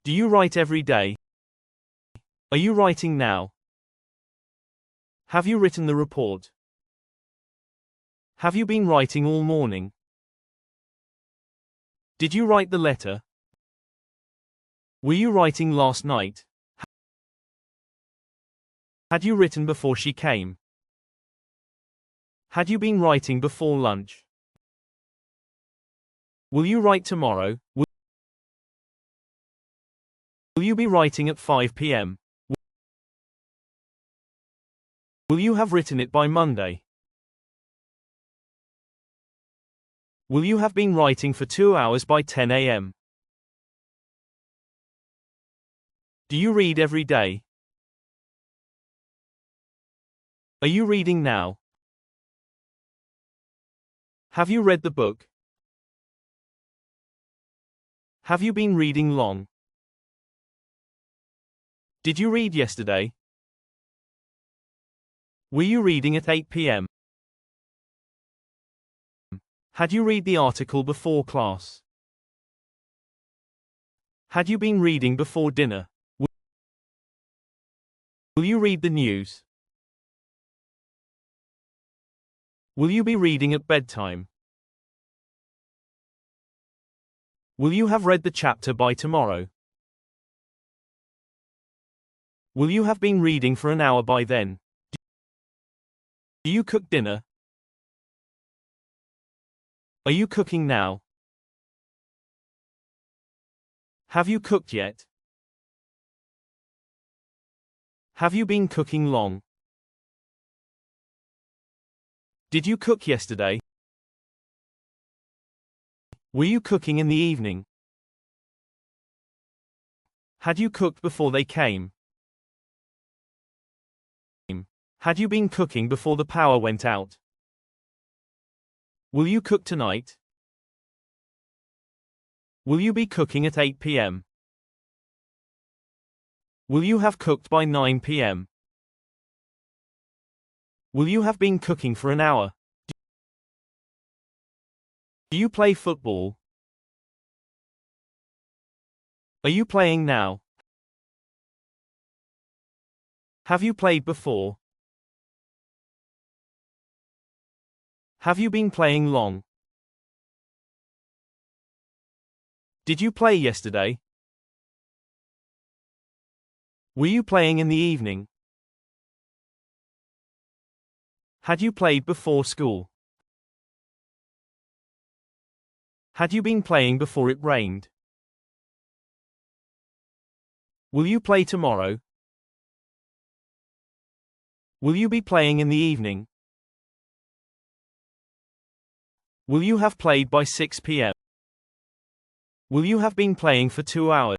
Do you write every day? Are you writing now? Have you written the report? Have you been writing all morning? Did you write the letter? Were you writing last night? Had you written before she came? Had you been writing before lunch? Will you write tomorrow? Will you be writing at 5 p.m.? Will you have written it by Monday? Will you have been writing for 2 hours by 10 a.m.? Do you read every day? Are you reading now? Have you read the book? Have you been reading long? Did you read yesterday? Were you reading at 8 p.m.? Had you read the article before class? Had you been reading before dinner? Will you read the news? Will you be reading at bedtime? Will you have read the chapter by tomorrow? Will you have been reading for an hour by then? Do you cook dinner? Are you cooking now? Have you cooked yet? Have you been cooking long? Did you cook yesterday? Were you cooking in the evening? Had you cooked before they came? Had you been cooking before the power went out? Will you cook tonight? Will you be cooking at 8 p.m.? Will you have cooked by 9 p.m.? Will you have been cooking for an hour? Do you play football? Are you playing now? Have you played before? Have you been playing long? Did you play yesterday? Were you playing in the evening? Had you played before school? Had you been playing before it rained? Will you play tomorrow? Will you be playing in the evening? Will you have played by 6 p.m.? Will you have been playing for 2 hours?